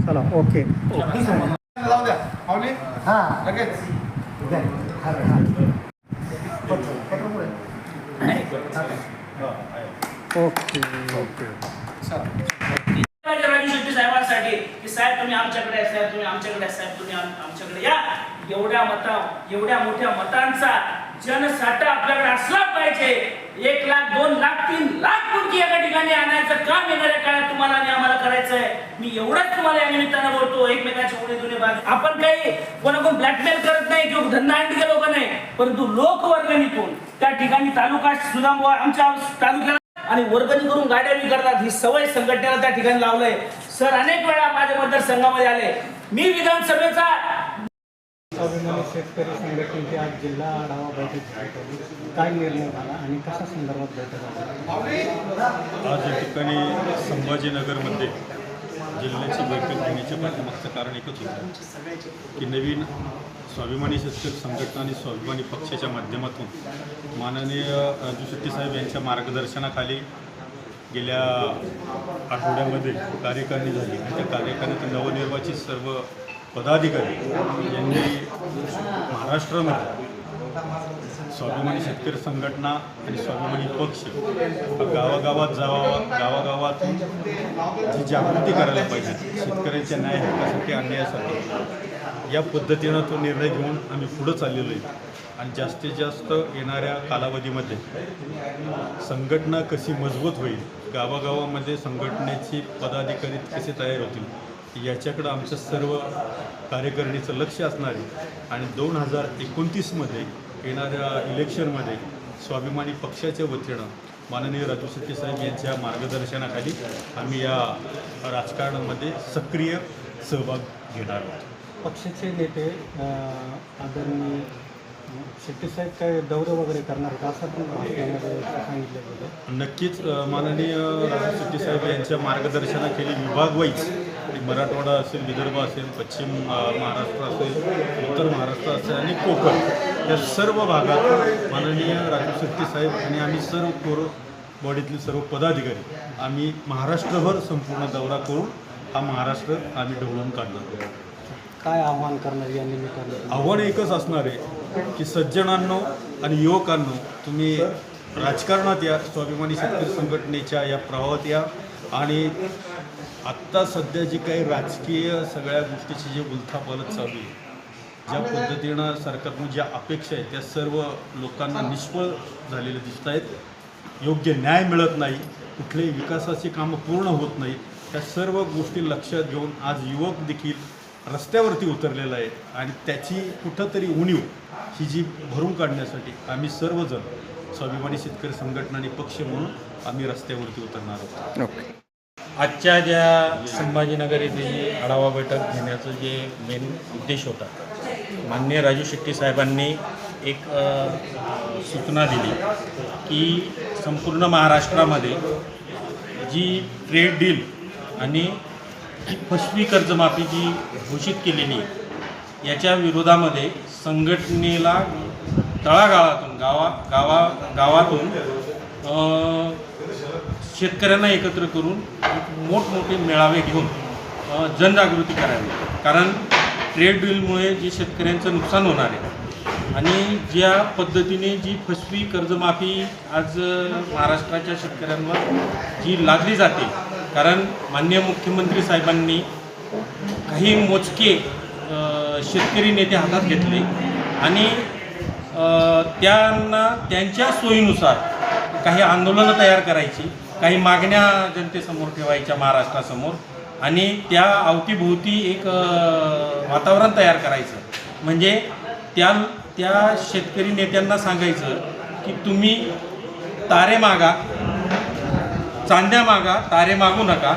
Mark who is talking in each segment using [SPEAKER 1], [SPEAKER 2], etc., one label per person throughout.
[SPEAKER 1] चला ओके
[SPEAKER 2] जाऊ द्या पावली लगेच
[SPEAKER 1] ओके ओके
[SPEAKER 3] राजू शेट्टी साहेबांसाठी की साहेब तुम्ही आमच्याकडे आहे, साहेब तुम्ही आमच्याकडे आहे, साहेब तुम्ही आमच्याकडे या. एवढ्या मोठ्या मतांचा जनसाठा आपल्याकडे असला पाहिजे. 1 लाख 2 लाख 3 लाख मुलगी एका ठिकाणी आणायचं काम येणाऱ्या काळात तुम्हाला आणि आम्हाला करायचं आहे. मी एवढंच तुम्हाला या निमित्तानं बोलतो. एकमेकांच्या पुढे दोन्ही बाजू आपण काही कोणाकडून ब्लॅकमेल करत नाही किंवा धंदा आणखी लोक नाही, परंतु लोकवर्गणीतून त्या ठिकाणी तालुका सुदाम आमच्या तालुक्याला आणि वर्गणी करून गाड्या विकतात. ही सवय संघटनेला त्या ठिकाणी लावलंय. सर अनेक वेळा माझ्या मतदारसंघामध्ये आले. मी विधानसभेचा
[SPEAKER 1] स्वाभिमानी शेतकरी संघटनेची आज जिल्हा आढावा बैठक झाली. काय निर्णय झाला आणि कशा संदर्भात बैठक झाली?
[SPEAKER 4] आज या ठिकाणी संभाजीनगरमध्ये जिल्ह्याची बैठक घेण्याच्या पाठीमागचं कारण एकच होतं की नवीन स्वाभिमानी शेतकरी संघटना आणि स्वाभिमानी पक्षाच्या माध्यमातून माननीय राजू शेट्टी साहेब यांच्या मार्गदर्शनाखाली गेल्या आठवड्यामध्ये कार्यकारिणी झाली आणि त्या कार्यकारिणीत नवनिर्वाचित सर्व पदाधिकारी यांनी महाराष्ट्रामध्ये स्वाभिमानी शेतकरी संघटना आणि स्वाभिमानी पक्ष गावागावात जावा, गावागावातून जी जागृती करायला पाहिजे शेतकऱ्यांच्या न्याय हक्कासाठी अन्यायासाठी, या पद्धतीनं तो निर्णय घेऊन आम्ही पुढं चाललेलो आहे. आणि जास्तीत जास्त येणाऱ्या कालावधीमध्ये संघटना कशी मजबूत होईल, गावागावामध्ये संघटनेची पदाधिकारी कसे तयार होतील याच्याकडं आमचं सर्व कार्यकारिणीचं लक्ष असणार आहे. आणि 2029मध्ये येणाऱ्या इलेक्शनमध्ये स्वाभिमानी पक्षाच्या वतीनं माननीय राजू शेट्टी साहेब यांच्या मार्गदर्शनाखाली आम्ही या राजकारणामध्ये सक्रिय सहभाग घेणार आहोत.
[SPEAKER 1] पक्षाचे नेते आदरणीय शेट्टी साहेब काय दौरे वगैरे करणार का असं पण सांगितलं गेलं?
[SPEAKER 4] नक्कीच माननीय राजू शेट्टी साहेब यांच्या मार्गदर्शनाखाली विभागवाईज मराठवाडा असेल, विदर्भ असेल, पश्चिम महाराष्ट्र असेल, उत्तर महाराष्ट्र असेल आणि कोकण या सर्व भागात माननीय राजू शेट्टी साहेब आणि आम्ही सर्व कोर बॉडीतले सर्व पदाधिकारी आम्ही महाराष्ट्रभर संपूर्ण दौरा करून हा महाराष्ट्र आम्ही ढवळून काढणार.
[SPEAKER 1] काय आव्हान करणार या निमित्तानं?
[SPEAKER 4] आव्हान एकच असणार आहे की सज्जनांनो आणि युवकांनो, तुम्ही राजकारणात या, स्वाभिमानी शेतकरी संघटनेच्या या प्रवाहात या आणि आत्ता सध्या जी काही राजकीय सगळ्या गोष्टीची जी उलथापालथ चालू आहे, ज्या पद्धतीनं सरकारनं ज्या अपेक्षा आहेत त्या सर्व लोकांना निष्फळ झालेल्या दिसत आहेत. योग्य न्याय मिळत नाही, कुठलेही विकासाची कामं पूर्ण होत नाहीत. त्या सर्व गोष्टी लक्षात घेऊन आज युवक देखील रस्त्यावरती उतरलेला आहे आणि त्याची कुठंतरी उणीव ही जी भरून काढण्यासाठी आम्ही सर्वजण स्वाभिमानी शेतकरी संघटना आणि पक्ष म्हणून आम्ही रस्त्यावरती उतरणार आहोत.
[SPEAKER 5] आजच्या ज्या संभाजीनगर येथे जी आढावा बैठक घेण्याचं जे मेन उद्देश होता, माननीय राजू शेट्टी साहेबांनी एक सूचना दिली की संपूर्ण महाराष्ट्रामध्ये जी ट्रेड डील आणि फसवी कर्जमाफी जी घोषित केलेली याच्या विरोधामध्ये संघटनेला तळागाळातून गावातून शेतकऱ्यांना एकत्र करून मोठमोठे मेळावे घेऊन जनजागृती करावी. कारण ट्रेड डीलमुळे जे शेतकऱ्यांचं नुकसान होणार आहे आणि ज्या पद्धतीने जी फसवी कर्जमाफी आज महाराष्ट्राच्या शेतकऱ्यांवर जी लादली जाते, कारण माननीय मुख्यमंत्री साहेबांनी काही मोजके शेतकरी नेते हातात घेतले आणि त्यांना त्यांच्या सोयीनुसार काही आंदोलनं तयार करायची, काही मागण्या जनतेसमोर ठेवायच्या महाराष्ट्रासमोर आणि त्या अवतीभोवती एक वातावरण तयार करायचं. म्हणजे त्या शेतकरी नेत्यांना सांगायचं की तुम्ही तारे मागा, चांद्या मागा, तारे मागू नका,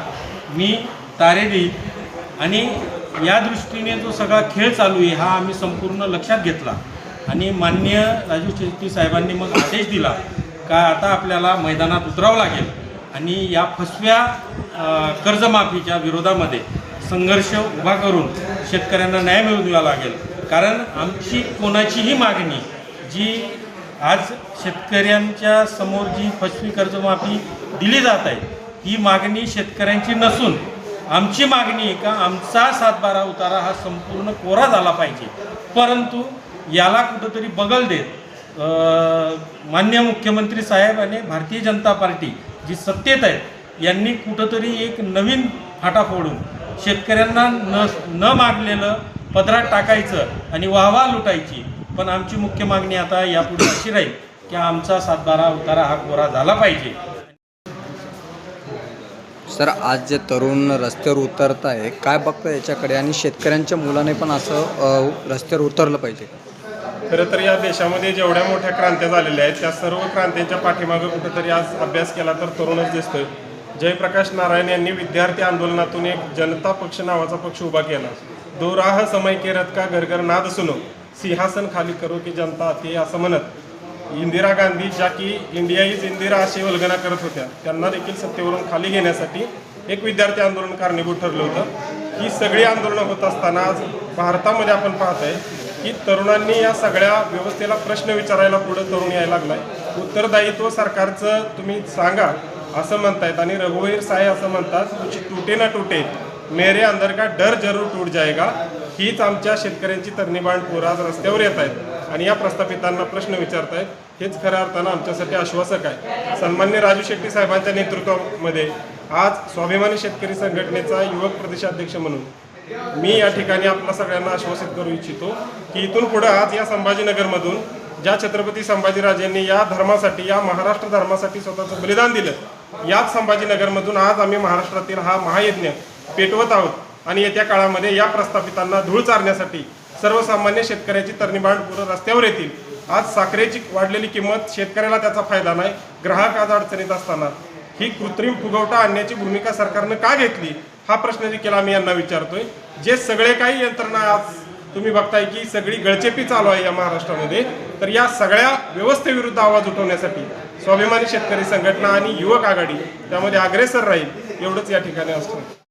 [SPEAKER 5] मी तारे देईन. आणि या दृष्टीने जो सगळा खेळ चालू आहे हा आम्ही संपूर्ण लक्षात घेतला आणि माननीय राजू शेट्टी साहेबांनी मग आदेश दिला का आता आपल्याला मैदानात उतरावं लागेल आणि या फसव्या कर्जमाफीच्या विरोधामध्ये संघर्ष उभा करून शेतकऱ्यांना न्याय मिळवून द्यावा लागेल. कारण आमची कोणाचीही मागणी जी आज शेतकऱ्यांच्या समोर जी फसवी कर्जमाफी दिली जात आहे ही मागणी शेतकऱ्यांची नसून आमची मागणी आहे का आमचा 7/12 उतारा हा संपूर्ण कोरा झाला पाहिजे. परंतु याला कुठंतरी बगल देत माननीय मुख्यमंत्री साहेब आणि भारतीय जनता पार्टी जी सत्तेत आहे यांनी कुठंतरी एक नवीन फाटा फोडून शेतकऱ्यांना न मागलेलं पदरात टाकायचं आणि वाहवा लुटायची. पण आमची मुख्य मागणी आता यापुढे अशी राहील की आमचा 7/12 उतारा हा कोरा झाला पाहिजे.
[SPEAKER 6] सर, आज जे तरुण रस्त्यावर उतरत आहे काय बघतं याच्याकडे आणि शेतकऱ्यांच्या मुलाने पण असं रस्त्यावर उतरलं पाहिजे?
[SPEAKER 7] खरं तर या देशामध्ये जेवढ्या मोठ्या क्रांत्या झालेल्या आहेत त्या सर्व क्रांत्यांच्या पाठीमागं कुठंतरी आज अभ्यास केला तर तरुणच दिसतोय. जयप्रकाश नारायण यांनी विद्यार्थी आंदोलनातून एक जनता पक्ष नावाचा पक्ष उभा केला. दो राह समय के रथ का घर घर नाद सुनो, सिंहासन खाली करो की जनता आती असं म्हणत इंदिरा गांधी ज्या की इंडिया इज इंदिरा अशी वल्गना करत होत्या त्यांना देखील सत्तेवरून खाली घेण्यासाठी एक विद्यार्थी आंदोलन कारणीभूत ठरलं होतं. ही सगळी आंदोलनं होत असताना आज भारतामध्ये आपण पाहतोय की तरुणांनी या सगळ्या व्यवस्थेला प्रश्न विचारायला पुढे तरुण यायला लागलाय. उत्तरदायित्व सरकारचं तुम्ही सांगा असं म्हणतायत आणि रघुवीर साहे असं म्हणतात कुछ टूटे ना टूटे मेरे अंदर का डर जरूर टूट जाएगा. हीच आमच्या शेतकऱ्यांची तरणीबाण पोरं आज रस्त्यावर येत आहेत आणि या प्रस्थापितांना प्रश्न विचारतायत. हेच खऱ्या अर्थानं आमच्यासाठी आश्वासक आहे. सन्मान्य राजू शेट्टी साहेबांच्या नेतृत्वामध्ये आज स्वाभिमानी शेतकरी संघटनेचा युवक प्रदेशाध्यक्ष म्हणून मी या ठिकाणी आपल्या सगळ्यांना आश्वासित करू इच्छितो की इथून पुढे आज या संभाजीनगरमधून ज्या छत्रपती संभाजीराजांनी या धर्मासाठी या महाराष्ट्र धर्मासाठी स्वतःचं बलिदान दिलं याच संभाजीनगरमधून आज आम्ही महाराष्ट्रातील हा महायज्ञ पेटवत आहोत आणि येत्या काळामध्ये या प्रस्थापितांना धूळ चारण्यासाठी सर्वसामान्य शेतकऱ्याची तरणीबाण पुरं रस्त्यावर येतील. आज साखरेची वाढलेली किंमत शेतकऱ्याला त्याचा फायदा नाही. ग्राहक आज अडचणीत असताना ही कृत्रिम फुगवटा आणण्याची भूमिका सरकारनं का घेतली हा प्रश्न देखील आम्ही यांना विचारतोय. जे सगळे काही यंत्रणा आज तुम्ही बघताय की सगळी गळचेपी चालू आहे या महाराष्ट्रामध्ये तर या सगळ्या व्यवस्थेविरुद्ध आवाज उठवण्यासाठी स्वाभिमानी शेतकरी संघटना आणि युवक आघाडी त्यामध्ये अग्रेसर राहील एवढंच या ठिकाणी असतं.